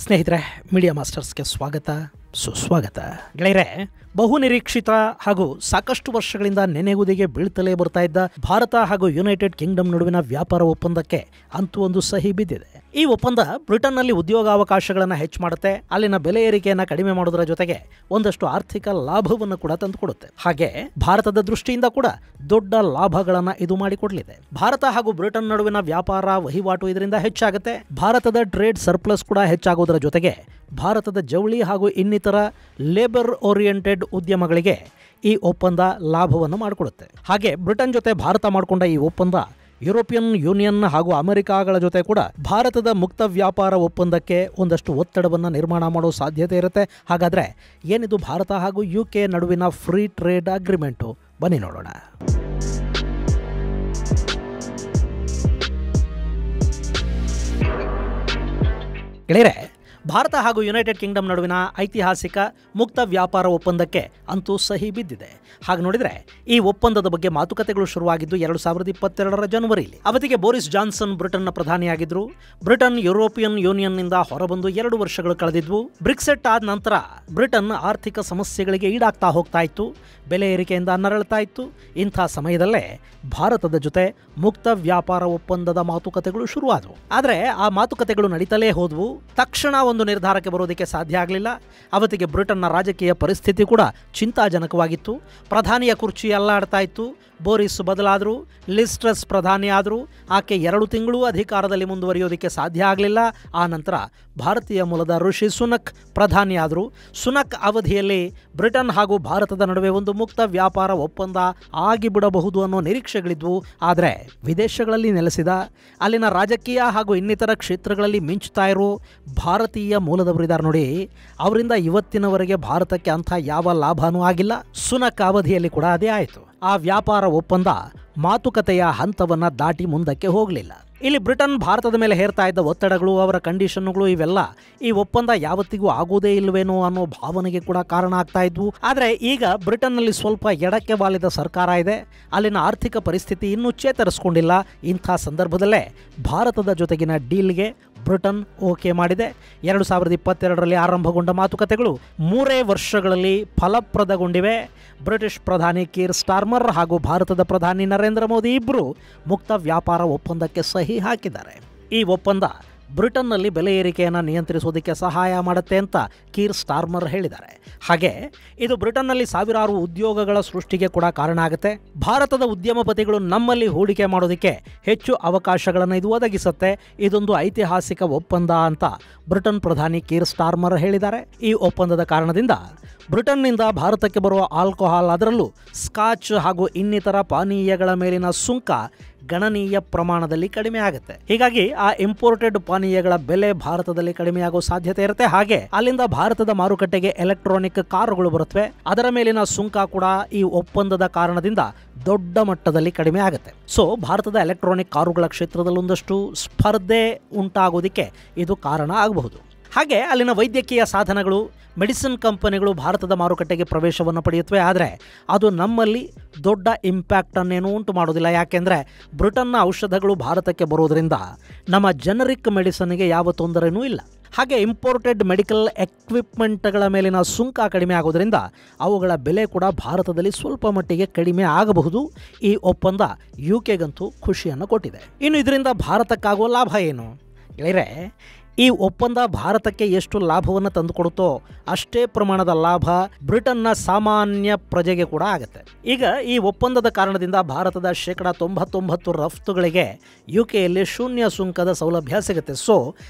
ಸ್ನೇಹಿತರೆ, ಮೀಡಿಯಾ ಮಾಸ್ಟರ್ಸ್ಗೆ ಸ್ವಾಗತ ಸುಸ್ವಾಗತ. ಗೆಳೆಯರೆ, ಬಹುನಿರೀಕ್ಷಿತ ಹಾಗೂ ಸಾಕಷ್ಟು ವರ್ಷಗಳಿಂದ ನೆನೆಗುದಿಗೆ ಬೀಳ್ತಲೇ ಬರ್ತಾ ಇದ್ದ ಭಾರತ ಹಾಗೂ ಯುನೈಟೆಡ್ ಕಿಂಗ್ಡಮ್ ನಡುವಿನ ವ್ಯಾಪಾರ ಒಪ್ಪಂದಕ್ಕೆ ಅಂತೂ ಒಂದು ಸಹಿ ಬಿದ್ದಿದೆ. ಈ ಒಪ್ಪಂದ ಬ್ರಿಟನ್ನಲ್ಲಿ ಉದ್ಯೋಗಾವಕಾಶಗಳನ್ನು ಹೆಚ್ಚು ಮಾಡುತ್ತೆ, ಅಲ್ಲಿನ ಬೆಲೆ ಏರಿಕೆಯನ್ನು ಕಡಿಮೆ ಮಾಡೋದರ ಜೊತೆಗೆ ಒಂದಷ್ಟು ಆರ್ಥಿಕ ಲಾಭವನ್ನು ಕೂಡ ತಂದುಕೊಡುತ್ತೆ. ಹಾಗೆ ಭಾರತದ ದೃಷ್ಟಿಯಿಂದ ಕೂಡ ದೊಡ್ಡ ಲಾಭಗಳನ್ನು ಇದು ಮಾಡಿಕೊಡಲಿದೆ. ಭಾರತ ಹಾಗೂ ಬ್ರಿಟನ್ ನಡುವಿನ ವ್ಯಾಪಾರ ವಹಿವಾಟು ಇದರಿಂದ ಹೆಚ್ಚಾಗುತ್ತೆ. ಭಾರತದ ಟ್ರೇಡ್ ಸರ್ಪ್ಲಸ್ ಕೂಡ ಹೆಚ್ಚಾಗೋದರ ಜೊತೆಗೆ ಭಾರತದ ಜವಳಿ ಹಾಗೂ ಇನ್ನಿತರ ಲೇಬರ್ ಓರಿಯೆಂಟೆಡ್ ಉದ್ಯಮಗಳಿಗೆ ಈ ಒಪ್ಪಂದ ಲಾಭವನ್ನು ಮಾಡಿಕೊಡುತ್ತೆ. ಹಾಗೆ ಬ್ರಿಟನ್ ಜೊತೆ ಭಾರತ ಮಾಡಿಕೊಂಡ ಈ ಒಪ್ಪಂದ ಯುರೋಪಿಯನ್ ಯೂನಿಯನ್ ಹಾಗೂ ಅಮೆರಿಕಾಗಳ ಜೊತೆ ಕೂಡ ಭಾರತದ ಮುಕ್ತ ವ್ಯಾಪಾರ ಒಪ್ಪಂದಕ್ಕೆ ಒಂದಷ್ಟು ಒತ್ತಡವನ್ನು ನಿರ್ಮಾಣ ಮಾಡೋ ಸಾಧ್ಯತೆ ಇರುತ್ತೆ. ಹಾಗಾದರೆ ಏನಿದು ಭಾರತ ಹಾಗೂ UK ನಡುವಿನ ಫ್ರೀ ಟ್ರೇಡ್ ಅಗ್ರಿಮೆಂಟು? ಬನ್ನಿ ನೋಡೋಣ. ಗೆಳೆಯರೆ, ಭಾರತ ಹಾಗೂ ಯುನೈಟೆಡ್ ಕಿಂಗ್ಡಮ್ ನಡುವಿನ ಐತಿಹಾಸಿಕ ಮುಕ್ತ ವ್ಯಾಪಾರ ಒಪ್ಪಂದಕ್ಕೆ ಅಂತೂ ಸಹಿ ಬಿದ್ದಿದೆ. ಹಾಗೆ ನೋಡಿದರೆ ಈ ಒಪ್ಪಂದದ ಬಗ್ಗೆ ಮಾತುಕತೆಗಳು ಶುರುವಾಗಿದ್ದು 2022ರ ಜನವರಿಯಲ್ಲಿ. ಅವತ್ತಿಗೆ ಬೋರಿಸ್ ಜಾನ್ಸನ್ ಬ್ರಿಟನ್ನ ಪ್ರಧಾನಿಯಾಗಿದ್ದರು. ಬ್ರಿಟನ್ ಯುರೋಪಿಯನ್ ಯೂನಿಯನ್ನಿಂದ ಹೊರಬಂದು 2 ವರ್ಷಗಳು ಕಳೆದಿದ್ವು. ಬ್ರೆಕ್ಸಿಟ್ ಆದ ನಂತರ ಬ್ರಿಟನ್ ಆರ್ಥಿಕ ಸಮಸ್ಯೆಗಳಿಗೆ ಈಡಾಗ್ತಾ ಹೋಗ್ತಾ ಇತ್ತು, ಬೆಲೆ ಏರಿಕೆಯಿಂದ ನರಳ್ತಾ ಇತ್ತು. ಇಂಥ ಸಮಯದಲ್ಲೇ ಭಾರತದ ಜೊತೆ ಮುಕ್ತ ವ್ಯಾಪಾರ ಒಪ್ಪಂದದ ಮಾತುಕತೆಗಳು ಶುರುವಾದವು. ಆದರೆ ಆ ಮಾತುಕತೆಗಳು ನಡೀತಲೇ ಹೋದವು. ತಕ್ಷಣ ಒಂದು ನಿರ್ಧಾರಕ್ಕೆ ಬರೋದಕ್ಕೆ ಸಾಧ್ಯ ಆಗಲಿಲ್ಲ. ಅವತ್ತಿಗೆ ಬ್ರಿಟನ್ನ ರಾಜಕೀಯ ಪರಿಸ್ಥಿತಿ ಕೂಡ ಚಿಂತಾಜನಕವಾಗಿತ್ತು. ಪ್ರಧಾನಿಯ ಕುರ್ಚಿ ಅಲ್ಲಾಡ್ತಾ ಇತ್ತು. ಬೋರಿಸ್ ಬದಲಾದರು, ಲಿಸ್ ಟ್ರಸ್ ಪ್ರಧಾನಿ ಆದರು. ಆಕೆ 2 ತಿಂಗಳು ಅಧಿಕಾರದಲ್ಲಿ ಮುಂದುವರಿಯೋದಕ್ಕೆ ಸಾಧ್ಯ ಆಗಲಿಲ್ಲ. ಆ ನಂತರ ಭಾರತೀಯ ಮೂಲದ ಋಷಿ ಸುನಕ್ ಪ್ರಧಾನಿ ಆದರು. ಸುನಕ್ ಅವಧಿಯಲ್ಲಿ ಬ್ರಿಟನ್ ಹಾಗೂ ಭಾರತದ ನಡುವೆ ಒಂದು ಮುಕ್ತ ವ್ಯಾಪಾರ ಒಪ್ಪಂದ ಆಗಿಬಿಡಬಹುದು ಅನ್ನೋ ನಿರೀಕ್ಷೆಗಳಿದ್ವು. ಆದರೆ ವಿದೇಶಗಳಲ್ಲಿ ನೆಲೆಸಿದ, ಅಲ್ಲಿನ ರಾಜಕೀಯ ಹಾಗೂ ಇನ್ನಿತರ ಕ್ಷೇತ್ರಗಳಲ್ಲಿ ಮಿಂಚುತ್ತಾ ಇರೋ ಭಾರತೀಯ ಮೂಲದವರಿದ್ದಾರೆ ನೋಡಿ, ಅವರಿಂದ ಇವತ್ತಿನವರೆಗೆ ಭಾರತಕ್ಕೆ ಅಂಥ ಯಾವ ಲಾಭನೂ ಆಗಿಲ್ಲ. ಸುನಕ್ ಅವಧಿಯಲ್ಲಿ ಕೂಡ ಅದೇ ಆಯಿತು. ಆ ವ್ಯಾಪಾರ ಒಪ್ಪಂದ ಮಾತುಕತೆಯ ಹಂತವನ್ನು ದಾಟಿ ಮುಂದಕ್ಕೆ ಹೋಗಲಿಲ್ಲ. ಇಲ್ಲಿ ಬ್ರಿಟನ್ ಭಾರತದ ಮೇಲೆ ಹೇರ್ತಾ ಇದ್ದ ಒತ್ತಡಗಳು, ಅವರ ಕಂಡೀಷನ್ಗಳು, ಇವೆಲ್ಲ ಈ ಒಪ್ಪಂದ ಯಾವತ್ತಿಗೂ ಆಗೋದೇ ಇಲ್ವೇನೋ ಅನ್ನೋ ಭಾವನೆಗೆ ಕೂಡ ಕಾರಣ ಆಗ್ತಾ ಇದ್ವು. ಆದರೆ ಈಗ ಬ್ರಿಟನ್ನಲ್ಲಿ ಸ್ವಲ್ಪ ಎಡಕ್ಕೆ ವಾಲಿದ ಸರ್ಕಾರ ಇದೆ. ಅಲ್ಲಿನ ಆರ್ಥಿಕ ಪರಿಸ್ಥಿತಿ ಇನ್ನೂ ಚೇತರಿಸಿಕೊಂಡಿಲ್ಲ. ಇಂಥ ಸಂದರ್ಭದಲ್ಲೇ ಭಾರತದ ಜೊತೆಗಿನ ಡೀಲ್ಗೆ ಬ್ರಿಟನ್ ಓಕೆ ಮಾಡಿದೆ. 2022ರಲ್ಲಿ ಆರಂಭಗೊಂಡ ಮಾತುಕತೆಗಳು 3 ವರ್ಷಗಳಲ್ಲಿ ಫಲಪ್ರದಗೊಂಡಿವೆ. ಬ್ರಿಟಿಷ್ ಪ್ರಧಾನಿ ಕೀರ್ ಸ್ಟಾರ್ಮರ್ ಹಾಗೂ ಭಾರತದ ಪ್ರಧಾನಿ ನರೇಂದ್ರ ಮೋದಿ ಇಬ್ಬರು ಮುಕ್ತ ವ್ಯಾಪಾರ ಒಪ್ಪಂದಕ್ಕೆ ಸಹಿ ಹಾಕಿದ್ದಾರೆ. ಈ ಒಪ್ಪಂದ ಬ್ರಿಟನ್ನಲ್ಲಿ ಬೆಲೆ ಏರಿಕೆಯನ್ನು ನಿಯಂತ್ರಿಸೋದಕ್ಕೆ ಸಹಾಯ ಮಾಡುತ್ತೆ ಅಂತ ಕೀರ್ ಸ್ಟಾರ್ಮರ್ ಹೇಳಿದ್ದಾರೆ. ಹಾಗೆ ಇದು ಬ್ರಿಟನ್ನಲ್ಲಿ ಸಾವಿರಾರು ಉದ್ಯೋಗಗಳ ಸೃಷ್ಟಿಗೆ ಕೂಡ ಕಾರಣ ಆಗುತ್ತೆ. ಭಾರತದ ಉದ್ಯಮಪತಿಗಳು ನಮ್ಮಲ್ಲಿ ಹೂಡಿಕೆ ಮಾಡೋದಕ್ಕೆ ಹೆಚ್ಚು ಅವಕಾಶಗಳನ್ನು ಇದು ಒದಗಿಸುತ್ತೆ. ಇದೊಂದು ಐತಿಹಾಸಿಕ ಒಪ್ಪಂದ ಅಂತ ಬ್ರಿಟನ್ ಪ್ರಧಾನಿ ಕೀರ್ ಸ್ಟಾರ್ಮರ್ ಹೇಳಿದ್ದಾರೆ. ಈ ಒಪ್ಪಂದದ ಕಾರಣದಿಂದ ಬ್ರಿಟನ್ನಿಂದ ಭಾರತಕ್ಕೆ ಬರುವ ಆಲ್ಕೋಹಾಲ್, ಅದರಲ್ಲೂ ಸ್ಕಾಚ್ ಹಾಗೂ ಇನ್ನಿತರ ಪಾನೀಯಗಳ ಮೇಲಿನ ಸುಂಕ ಗಣನೀಯ ಪ್ರಮಾಣದಲ್ಲಿ ಕಡಿಮೆ ಆಗುತ್ತೆ. ಹೀಗಾಗಿ ಆ ಇಂಪೋರ್ಟೆಡ್ ಪಾನೀಯಗಳ ಬೆಲೆ ಭಾರತದಲ್ಲಿ ಕಡಿಮೆಯಾಗೋ ಸಾಧ್ಯತೆ ಇರುತ್ತೆ. ಹಾಗೆ ಅಲ್ಲಿಂದ ಭಾರತದ ಮಾರುಕಟ್ಟೆಗೆ ಎಲೆಕ್ಟ್ರಾನಿಕ್ ಕಾರುಗಳು ಬರುತ್ತವೆ, ಅದರ ಮೇಲಿನ ಸುಂಕ ಕೂಡ ಈ ಒಪ್ಪಂದದ ಕಾರಣದಿಂದ ದೊಡ್ಡ ಮಟ್ಟದಲ್ಲಿ ಕಡಿಮೆ ಆಗುತ್ತೆ. ಸೊ ಭಾರತದ ಎಲೆಕ್ಟ್ರಾನಿಕ್ ಕಾರುಗಳ ಕ್ಷೇತ್ರದಲ್ಲಿ ಒಂದಷ್ಟು ಸ್ಪರ್ಧೆ ಉಂಟಾಗೋದಕ್ಕೆ ಇದು ಕಾರಣ ಆಗಬಹುದು. ಹಾಗೆ ಅಲ್ಲಿನ ವೈದ್ಯಕೀಯ ಸಾಧನಗಳು, ಮೆಡಿಸಿನ್ ಕಂಪನಿಗಳು ಭಾರತದ ಮಾರುಕಟ್ಟೆಗೆ ಪ್ರವೇಶವನ್ನು ಪಡೆಯುತ್ತವೆ. ಆದರೆ ಅದು ನಮ್ಮಲ್ಲಿ ದೊಡ್ಡ ಇಂಪ್ಯಾಕ್ಟನ್ನೇನು ಉಂಟು ಮಾಡೋದಿಲ್ಲ. ಯಾಕೆಂದರೆ ಬ್ರಿಟನ್ನ ಔಷಧಗಳು ಭಾರತಕ್ಕೆ ಬರೋದರಿಂದ ನಮ್ಮ ಜನರಿಕ್ ಮೆಡಿಸನ್ಗೆ ಯಾವ ತೊಂದರೆಯೂ ಇಲ್ಲ. ಹಾಗೆ ಇಂಪೋರ್ಟೆಡ್ ಮೆಡಿಕಲ್ ಎಕ್ವಿಪ್ಮೆಂಟ್ಗಳ ಮೇಲಿನ ಸುಂಕ ಕಡಿಮೆ ಆಗೋದ್ರಿಂದ ಅವುಗಳ ಬೆಲೆ ಕೂಡ ಭಾರತದಲ್ಲಿ ಸ್ವಲ್ಪ ಮಟ್ಟಿಗೆ ಕಡಿಮೆ ಆಗಬಹುದು. ಈ ಒಪ್ಪಂದ UKಗಂತೂ ಖುಷಿಯನ್ನು ಕೊಟ್ಟಿದೆ. ಇನ್ನು ಇದರಿಂದ ಭಾರತಕ್ಕಾಗುವ ಲಾಭ ಏನು? ಗೆಳೆಯರೆ, ಈ ಒಪ್ಪಂದ ಭಾರತಕ್ಕೆ ಎಷ್ಟು ಲಾಭವನ್ನು ತಂದುಕೊಡುತ್ತೋ ಅಷ್ಟೇ ಪ್ರಮಾಣದ ಲಾಭ ಬ್ರಿಟನ್ನ ಸಾಮಾನ್ಯ ಪ್ರಜೆಗೆ ಕೂಡ ಆಗುತ್ತೆ. ಈಗ ಈ ಒಪ್ಪಂದದ ಕಾರಣದಿಂದ ಭಾರತದ 99% ರಫ್ತುಗಳಿಗೆ UKಯಲ್ಲಿ ಶೂನ್ಯ ಸುಂಕದ ಸೌಲಭ್ಯ ಸಿಗುತ್ತೆ. ಸೊ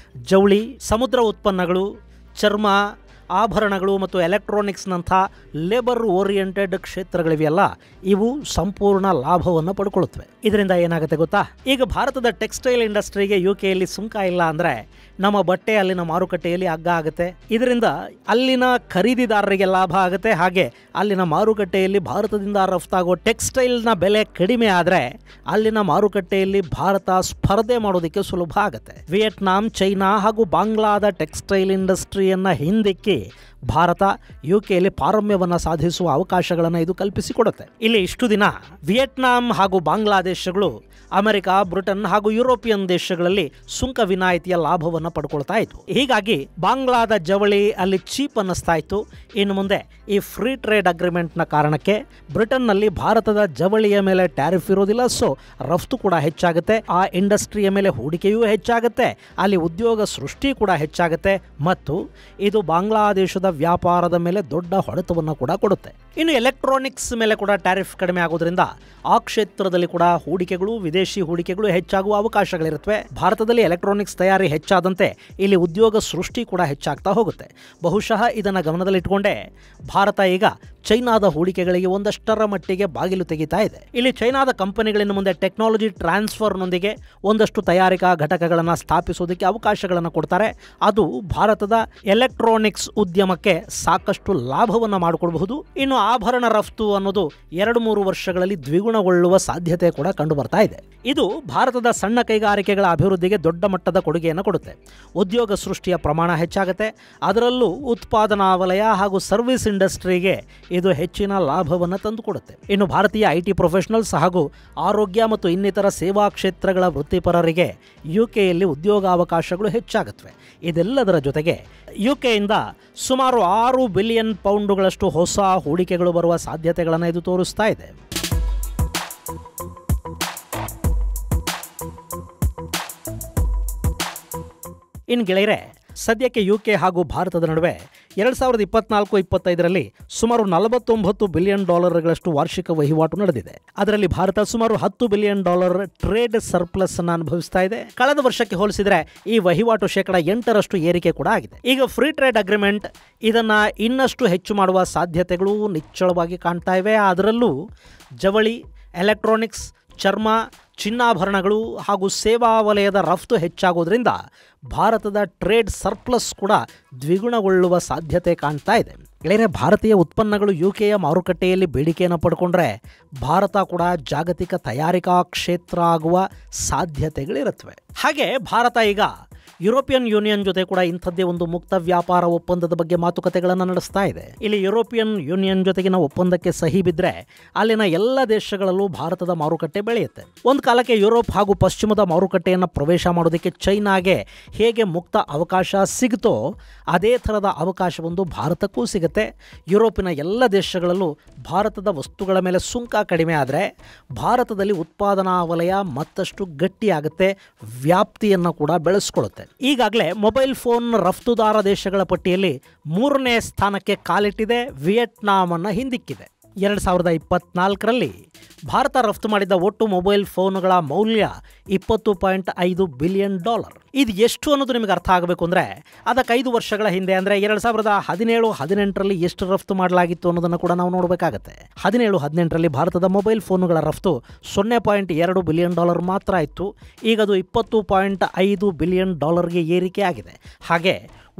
ಜವಳಿ, ಸಮುದ್ರ ಉತ್ಪನ್ನಗಳು, ಚರ್ಮ, ಆಭರಣಗಳು ಮತ್ತು ಎಲೆಕ್ಟ್ರಾನಿಕ್ಸ್ನಂಥ ಲೇಬರ್ ಓರಿಯೆಂಟೆಡ್ ಕ್ಷೇತ್ರಗಳಿವೆಯಲ್ಲ, ಇವು ಸಂಪೂರ್ಣ ಲಾಭವನ್ನು ಪಡ್ಕೊಳ್ಳುತ್ತವೆ. ಇದರಿಂದ ಏನಾಗುತ್ತೆ ಗೊತ್ತಾ? ಈಗ ಭಾರತದ ಟೆಕ್ಸ್ಟೈಲ್ ಇಂಡಸ್ಟ್ರಿಗೆ UKಯಲ್ಲಿ ಸುಂಕ ಇಲ್ಲ ಅಂದರೆ ನಮ್ಮ ಬಟ್ಟೆ ಅಲ್ಲಿನ ಮಾರುಕಟ್ಟೆಯಲ್ಲಿ ಅಗ್ಗ ಆಗುತ್ತೆ. ಇದರಿಂದ ಅಲ್ಲಿನ ಖರೀದಿದಾರರಿಗೆ ಲಾಭ ಆಗುತ್ತೆ. ಹಾಗೆ ಅಲ್ಲಿನ ಮಾರುಕಟ್ಟೆಯಲ್ಲಿ ಭಾರತದಿಂದ ರಫ್ತಾಗೋ ಟೆಕ್ಸ್ಟೈಲ್ನ ಬೆಲೆ ಕಡಿಮೆ ಆದರೆ ಅಲ್ಲಿನ ಮಾರುಕಟ್ಟೆಯಲ್ಲಿ ಭಾರತ ಸ್ಪರ್ಧೆ ಮಾಡೋದಕ್ಕೆ ಸುಲಭ ಆಗುತ್ತೆ. ವಿಯೆಟ್ನಾಂ, ಚೈನಾ ಹಾಗೂ ಬಾಂಗ್ಲಾದ ಟೆಕ್ಸ್ಟೈಲ್ ಇಂಡಸ್ಟ್ರಿಯನ್ನು ಹಿಂದಿಕ್ಕಿ ಭಾರತ ಯುಕೆಯಲ್ಲಿ ಪಾರಮ್ಯವನ್ನು ಸಾಧಿಸುವ ಅವಕಾಶಗಳನ್ನು ಇದು ಕಲ್ಪಿಸಿಕೊಡುತ್ತೆ. ಇಲ್ಲಿ ಇಷ್ಟು ದಿನ ವಿಯೆಟ್ನಾಂ ಹಾಗೂ ಬಾಂಗ್ಲಾದೇಶಗಳು ಅಮೆರಿಕ, ಬ್ರಿಟನ್ ಹಾಗೂ ಯುರೋಪಿಯನ್ ದೇಶಗಳಲ್ಲಿ ಸುಂಕ ವಿನಾಯಿತಿಯ ಲಾಭವನ್ನು ಪಡ್ಕೊಳ್ತಾ ಇತ್ತು. ಹೀಗಾಗಿ ಬಾಂಗ್ಲಾದ ಜವಳಿ ಅಲ್ಲಿ ಚೀಪ್ ಅನ್ನಿಸ್ತಾ ಇತ್ತು. ಇನ್ನು ಮುಂದೆ ಈ ಫ್ರೀ ಟ್ರೇಡ್ ಅಗ್ರಿಮೆಂಟ್ನ ಕಾರಣಕ್ಕೆ ಬ್ರಿಟನ್ನಲ್ಲಿ ಭಾರತದ ಜವಳಿಯ ಮೇಲೆ ಟ್ಯಾರಿಫ್ ಇರೋದಿಲ್ಲ, ಸೊ ರಫ್ತು ಕೂಡ ಹೆಚ್ಚಾಗುತ್ತೆ, ಆ ಇಂಡಸ್ಟ್ರಿಯ ಮೇಲೆ ಹೂಡಿಕೆಯೂ ಹೆಚ್ಚಾಗುತ್ತೆ, ಅಲ್ಲಿ ಉದ್ಯೋಗ ಸೃಷ್ಟಿ ಕೂಡ ಹೆಚ್ಚಾಗುತ್ತೆ ಮತ್ತು ಇದು ಬಾಂಗ್ಲಾದೇಶದ ವ್ಯಾಪಾರದ ಮೇಲೆ ದೊಡ್ಡ ಹೊಡೆತವನ್ನು ಕೂಡ ಕೊಡುತ್ತೆ. ಇನ್ನು ಎಲೆಕ್ಟ್ರಾನಿಕ್ಸ್ ಮೇಲೆ ಕೂಡ ಟ್ಯಾರಿಫ್ ಕಡಿಮೆ ಆಗೋದ್ರಿಂದ ಆ ಕ್ಷೇತ್ರದಲ್ಲಿ ಕೂಡ ಹೂಡಿಕೆಗಳು, ವಿದೇಶಿ ಹೂಡಿಕೆಗಳು ಹೆಚ್ಚಾಗುವ ಅವಕಾಶಗಳಿರುತ್ತವೆ. ಭಾರತದಲ್ಲಿ ಎಲೆಕ್ಟ್ರಾನಿಕ್ಸ್ ತಯಾರಿ ಹೆಚ್ಚಾದಂತೆ ಇಲ್ಲಿ ಉದ್ಯೋಗ ಸೃಷ್ಟಿ ಕೂಡ ಹೆಚ್ಚಾಗ್ತಾ ಹೋಗುತ್ತೆ. ಬಹುಶಃ ಇದನ್ನು ಗಮನದಲ್ಲಿಟ್ಟುಕೊಂಡೇ ಭಾರತ ಈಗ ಚೈನಾದ ಹೂಡಿಕೆಗಳಿಗೆ ಒಂದಷ್ಟರ ಮಟ್ಟಿಗೆ ಬಾಗಿಲು ತೆಗಿತಾ ಇದೆ. ಇಲ್ಲಿ ಚೈನಾದ ಕಂಪನಿಗಳಿಂದ ಮುಂದೆ ಟೆಕ್ನಾಲಜಿ ಟ್ರಾನ್ಸ್ಫರ್ನೊಂದಿಗೆ ಒಂದಷ್ಟು ತಯಾರಿಕಾ ಘಟಕಗಳನ್ನು ಸ್ಥಾಪಿಸೋದಕ್ಕೆ ಅವಕಾಶಗಳನ್ನು ಕೊಡ್ತಾರೆ. ಅದು ಭಾರತದ ಎಲೆಕ್ಟ್ರಾನಿಕ್ಸ್ ಉದ್ಯಮಕ್ಕೆ ಸಾಕಷ್ಟು ಲಾಭವನ್ನು ಮಾಡಿಕೊಡಬಹುದು. ಇನ್ನು ಆಭರಣ ರಫ್ತು ಅನ್ನೋದು 2-3 ವರ್ಷಗಳಲ್ಲಿ ದ್ವಿಗುಣಗೊಳ್ಳುವ ಸಾಧ್ಯತೆ ಕೂಡ ಕಂಡು ಬರ್ತಾ ಇದೆ. ಇದು ಭಾರತದ ಸಣ್ಣ ಕೈಗಾರಿಕೆಗಳ ಅಭಿವೃದ್ಧಿಗೆ ದೊಡ್ಡ ಮಟ್ಟದ ಕೊಡುಗೆಯನ್ನು ಕೊಡುತ್ತೆ. ಉದ್ಯೋಗ ಸೃಷ್ಟಿಯ ಪ್ರಮಾಣ ಹೆಚ್ಚಾಗುತ್ತೆ, ಅದರಲ್ಲೂ ಉತ್ಪಾದನಾ ವಲಯ ಹಾಗೂ ಸರ್ವಿಸ್ ಇಂಡಸ್ಟ್ರಿಗೆ ಇದು ಹೆಚ್ಚಿನ ಲಾಭವನ್ನು ತಂದುಕೊಡುತ್ತೆ. ಇನ್ನು ಭಾರತೀಯ IT ಪ್ರೊಫೆಷನಲ್ಸ್ ಹಾಗೂ ಆರೋಗ್ಯ ಮತ್ತು ಇನ್ನಿತರ ಸೇವಾ ಕ್ಷೇತ್ರಗಳ ವೃತ್ತಿಪರರಿಗೆ ಯುಕೆಯಲ್ಲಿ ಉದ್ಯೋಗಾವಕಾಶಗಳು ಹೆಚ್ಚಾಗುತ್ತವೆ. ಇದೆಲ್ಲದರ ಜೊತೆಗೆ ಯುಕೆಯಿಂದ ಸುಮಾರು 6 ಬಿಲಿಯನ್ ಪೌಂಡುಗಳಷ್ಟು ಹೊಸ ಹೂಡಿಕೆಗಳು ಬರುವ ಸಾಧ್ಯತೆಗಳನ್ನು ಇದು ತೋರಿಸ್ತಾ ಇದೆ. ಇನ್ನು ಗೆಳೆಯರೆ, ಸದ್ಯಕ್ಕೆ ಯುಕೆ ಹಾಗೂ ಭಾರತದ ನಡುವೆ 2024-25ರಲ್ಲಿ ಸುಮಾರು $49 ಬಿಲಿಯನ್ ವಾರ್ಷಿಕ ವಹಿವಾಟು ನಡೆದಿದೆ. ಅದರಲ್ಲಿ ಭಾರತ ಸುಮಾರು $10 ಬಿಲಿಯನ್ ಟ್ರೇಡ್ ಸರ್ಪ್ಲಸ್ ಅನ್ನು ಅನುಭವಿಸ್ತಾ ಇದೆ. ಕಳೆದ ವರ್ಷಕ್ಕೆ ಹೋಲಿಸಿದರೆ ಈ ವಹಿವಾಟು 8% ಏರಿಕೆ ಕೂಡ ಆಗಿದೆ. ಈಗ ಫ್ರೀ ಟ್ರೇಡ್ ಅಗ್ರಿಮೆಂಟ್ ಇದನ್ನು ಇನ್ನಷ್ಟು ಹೆಚ್ಚು ಮಾಡುವ ಸಾಧ್ಯತೆಗಳು ನಿಚ್ಚಳವಾಗಿ ಕಾಣ್ತಾ ಇವೆ. ಅದರಲ್ಲೂ ಜವಳಿ, ಎಲೆಕ್ಟ್ರಾನಿಕ್ಸ್, ಚರ್ಮ, ಚಿನ್ನಾಭರಣಗಳು ಹಾಗೂ ಸೇವಾ ವಲಯದ ರಫ್ತು ಹೆಚ್ಚಾಗೋದ್ರಿಂದ ಭಾರತದ ಟ್ರೇಡ್ ಸರ್ಪ್ಲಸ್ ಕೂಡ ದ್ವಿಗುಣಗೊಳ್ಳುವ ಸಾಧ್ಯತೆ ಕಾಣ್ತಾ ಇದೆ. ಗೆಳೆಯರೆ, ಭಾರತೀಯ ಉತ್ಪನ್ನಗಳು ಯುಕೆಯ ಮಾರುಕಟ್ಟೆಯಲ್ಲಿ ಬೇಡಿಕೆಯನ್ನು ಪಡ್ಕೊಂಡ್ರೆ ಭಾರತ ಕೂಡ ಜಾಗತಿಕ ತಯಾರಿಕಾ ಕ್ಷೇತ್ರ ಆಗುವ ಸಾಧ್ಯತೆಗಳಿರುತ್ತವೆ. ಹಾಗೆ ಭಾರತ ಈಗ ಯುರೋಪಿಯನ್ ಯೂನಿಯನ್ ಜೊತೆ ಕೂಡ ಇಂಥದ್ದೇ ಒಂದು ಮುಕ್ತ ವ್ಯಾಪಾರ ಒಪ್ಪಂದದ ಬಗ್ಗೆ ಮಾತುಕತೆಗಳನ್ನು ನಡೆಸ್ತಾ ಇದೆ. ಇಲ್ಲಿ ಯುರೋಪಿಯನ್ ಯೂನಿಯನ್ ಜೊತೆಗಿನ ಒಪ್ಪಂದಕ್ಕೆ ಸಹಿ ಬಿದ್ದರೆ ಅಲ್ಲಿನ ಎಲ್ಲ ದೇಶಗಳಲ್ಲೂ ಭಾರತದ ಮಾರುಕಟ್ಟೆ ಬೆಳೆಯುತ್ತೆ. ಒಂದು ಕಾಲಕ್ಕೆ ಯುರೋಪ್ ಹಾಗೂ ಪಶ್ಚಿಮದ ಮಾರುಕಟ್ಟೆಯನ್ನು ಪ್ರವೇಶ ಮಾಡೋದಕ್ಕೆ ಚೈನಾಗೆ ಹೇಗೆ ಮುಕ್ತ ಅವಕಾಶ ಸಿಗುತ್ತೋ ಅದೇ ಥರದ ಅವಕಾಶವೊಂದು ಭಾರತಕ್ಕೂ ಸಿಗುತ್ತೆ. ಯುರೋಪಿನ ಎಲ್ಲ ದೇಶಗಳಲ್ಲೂ ಭಾರತದ ವಸ್ತುಗಳ ಮೇಲೆ ಸುಂಕ ಕಡಿಮೆ ಆದರೆ ಭಾರತದಲ್ಲಿ ಉತ್ಪಾದನಾ ವಲಯ ಮತ್ತಷ್ಟು ಗಟ್ಟಿಯಾಗುತ್ತೆ, ವ್ಯಾಪ್ತಿಯನ್ನು ಕೂಡ ಬೆಳೆಸ್ಕೊಳ್ಳುತ್ತೆ. ಈಗಾಗಲೇ ಮೊಬೈಲ್ ಫೋನ್ ರಫ್ತುದಾರ ದೇಶಗಳ ಪಟ್ಟಿಯಲ್ಲಿ 3ನೇ ಸ್ಥಾನಕ್ಕೆ ಕಾಲಿಟ್ಟಿದೆ, ವಿಯೆಟ್ನಾಂ ಅನ್ನು ಹಿಂದಿಕ್ಕಿದೆ. 2024ರಲ್ಲಿ ಭಾರತ ರಫ್ತು ಮಾಡಿದ ಒಟ್ಟು ಮೊಬೈಲ್ ಫೋನ್ಗಳ ಮೌಲ್ಯ $20.5 ಬಿಲಿಯನ್. ಇದು ಎಷ್ಟು ಅನ್ನೋದು ನಿಮಗೆ ಅರ್ಥ ಆಗಬೇಕು ಅಂದರೆ ಅದಕ್ಕೆ 5 ವರ್ಷಗಳ ಹಿಂದೆ ಅಂದರೆ 2017-18ರಲ್ಲಿ ಎಷ್ಟು ರಫ್ತು ಮಾಡಲಾಗಿತ್ತು ಅನ್ನೋದನ್ನು ಕೂಡ ನಾವು ನೋಡಬೇಕಾಗತ್ತೆ. 17-18ರಲ್ಲಿ ಭಾರತದ ಮೊಬೈಲ್ ಫೋನುಗಳ ರಫ್ತು $0.2 ಬಿಲಿಯನ್ ಮಾತ್ರ ಇತ್ತು. ಈಗ ಅದು $20.5 ಬಿಲಿಯನ್ ಏರಿಕೆ ಆಗಿದೆ. ಹಾಗೆ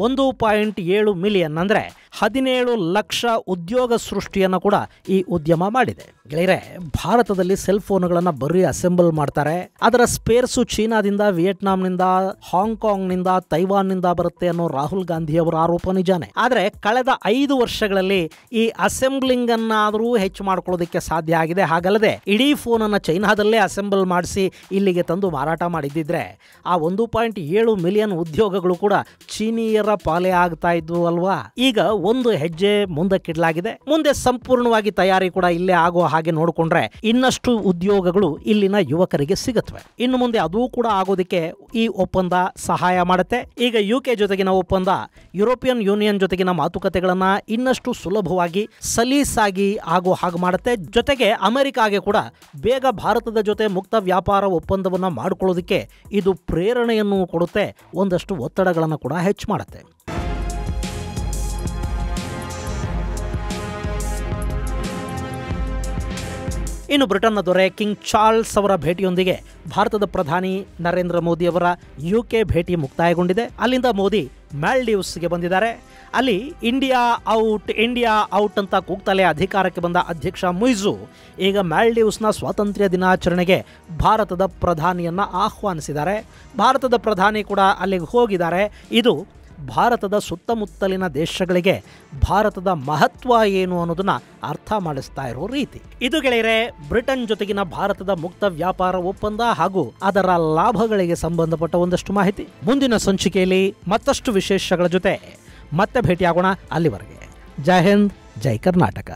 1.7 ಮಿಲಿಯನ್ ಅಂದರೆ 17 ಲಕ್ಷ ಉದ್ಯೋಗ ಸೃಷ್ಟಿಯನ್ನು ಕೂಡ ಈ ಉದ್ಯಮ ಮಾಡಿದೆ. ಗೆಳೆಯರೆ, ಭಾರತದಲ್ಲಿ ಸೆಲ್ ಫೋನ್ಗಳನ್ನು ಬರೀ ಅಸೆಂಬಲ್ ಮಾಡ್ತಾರೆ, ಅದರ ಸ್ಪೇರ್ಸು ಚೀನಾದಿಂದ, ವಿಯೆಟ್ನಾಂನಿಂದ, ಹಾಂಗ್ಕಾಂಗ್ನಿಂದ, ತೈವಾನ್ನಿಂದ ಬರುತ್ತೆ ಅನ್ನೋ ರಾಹುಲ್ ಗಾಂಧಿ ಅವರ ಆರೋಪ ನಿಜಾನೆ. ಆದರೆ ಕಳೆದ 5 ವರ್ಷಗಳಲ್ಲಿ ಈ ಅಸೆಂಬ್ಲಿಂಗ್ ಅನ್ನಾದರೂ ಹೆಚ್ಚು ಮಾಡ್ಕೊಳ್ಳೋದಕ್ಕೆ ಸಾಧ್ಯ ಆಗಿದೆ. ಹಾಗಲ್ಲದೆ ಇಡೀ ಫೋನನ್ನು ಚೈನಾದಲ್ಲೇ ಅಸೆಂಬಲ್ ಮಾಡಿಸಿ ಇಲ್ಲಿಗೆ ತಂದು ಮಾರಾಟ ಮಾಡಿದ್ದಿದ್ರೆ ಆ 1.7 ಮಿಲಿಯನ್ ಉದ್ಯೋಗಗಳು ಕೂಡ ಚೀನಿಯರ ಪಾಲೇ ಆಗ್ತಾ ಇದ್ವು ಅಲ್ವಾ. ಈಗ ಒಂದು ಹೆಜ್ಜೆ ಮುಂದಕ್ಕಿಡಲಾಗಿದೆ. ಮುಂದೆ ಸಂಪೂರ್ಣವಾಗಿ ತಯಾರಿ ಕೂಡ ಇಲ್ಲೇ ಆಗೋ ಹಾಗೆ ನೋಡಿಕೊಂಡ್ರೆ ಇನ್ನಷ್ಟು ಉದ್ಯೋಗಗಳು ಇಲ್ಲಿನ ಯುವಕರಿಗೆ ಸಿಗುತ್ತವೆ. ಇನ್ನು ಮುಂದೆ ಅದೂ ಕೂಡ ಆಗೋದಕ್ಕೆ ಈ ಒಪ್ಪಂದ ಸಹಾಯ ಮಾಡುತ್ತೆ. ಈಗ ಯುಕೆ ಜೊತೆಗಿನ ಒಪ್ಪಂದ ಯುರೋಪಿಯನ್ ಯೂನಿಯನ್ ಜೊತೆಗಿನ ಮಾತುಕತೆಗಳನ್ನ ಇನ್ನಷ್ಟು ಸುಲಭವಾಗಿ ಸಲೀಸಾಗಿ ಆಗೋ ಹಾಗೆ ಮಾಡುತ್ತೆ. ಜೊತೆಗೆ ಅಮೆರಿಕಾಗೆ ಕೂಡ ಬೇಗ ಭಾರತದ ಜೊತೆ ಮುಕ್ತ ವ್ಯಾಪಾರ ಒಪ್ಪಂದವನ್ನು ಮಾಡಿಕೊಳ್ಳೋದಕ್ಕೆ ಇದು ಪ್ರೇರಣೆಯನ್ನು ಕೊಡುತ್ತೆ, ಒಂದಷ್ಟು ಒತ್ತಡಗಳನ್ನು ಕೂಡ ಹೆಚ್ಚು ಮಾಡುತ್ತೆ. ಇನ್ನು ಬ್ರಿಟನ್ನ ದೊರೆ ಕಿಂಗ್ ಚಾರ್ಲ್ಸ್ ಅವರ ಭೇಟಿಯೊಂದಿಗೆ ಭಾರತದ ಪ್ರಧಾನಿ ನರೇಂದ್ರ ಮೋದಿ ಅವರ ಯುಕೆ ಭೇಟಿ ಮುಕ್ತಾಯಗೊಂಡಿದೆ. ಅಲ್ಲಿಂದ ಮೋದಿ ಮಾಲ್ಡೀವ್ಸ್ಗೆ ಬಂದಿದ್ದಾರೆ. ಅಲ್ಲಿ ಇಂಡಿಯಾ ಔಟ್ ಅಂತ ಕೂಗ್ತಲೇ ಅಧಿಕಾರಕ್ಕೆ ಬಂದ ಅಧ್ಯಕ್ಷ ಮುಯಿಜು ಈಗ ಮಾಲ್ಡೀವ್ಸ್ನ ಸ್ವಾತಂತ್ರ್ಯ ದಿನಾಚರಣೆಗೆ ಭಾರತದ ಪ್ರಧಾನಿಯನ್ನು ಆಹ್ವಾನಿಸಿದ್ದಾರೆ. ಭಾರತದ ಪ್ರಧಾನಿ ಕೂಡ ಅಲ್ಲಿಗೆ ಹೋಗಿದ್ದಾರೆ. ಇದು ಭಾರತದ ಸುತ್ತಮುತ್ತಲಿನ ದೇಶಗಳಿಗೆ ಭಾರತದ ಮಹತ್ವ ಏನು ಅನ್ನೋದನ್ನ ಅರ್ಥ ಮಾಡಿಸ್ತಾ ಇರೋ ರೀತಿ. ಇದು ಗೆಳೆಯರೆ ಬ್ರಿಟನ್ ಜೊತೆಗಿನ ಭಾರತದ ಮುಕ್ತ ವ್ಯಾಪಾರ ಒಪ್ಪಂದ ಹಾಗೂ ಅದರ ಲಾಭಗಳಿಗೆ ಸಂಬಂಧಪಟ್ಟ ಒಂದಷ್ಟು ಮಾಹಿತಿ. ಮುಂದಿನ ಸಂಚಿಕೆಯಲ್ಲಿ ಮತ್ತಷ್ಟು ವಿಶೇಷಗಳ ಜೊತೆ ಮತ್ತೆ ಭೇಟಿಯಾಗೋಣ. ಅಲ್ಲಿವರೆಗೆ ಜೈ ಹಿಂದ್, ಜೈ ಕರ್ನಾಟಕ.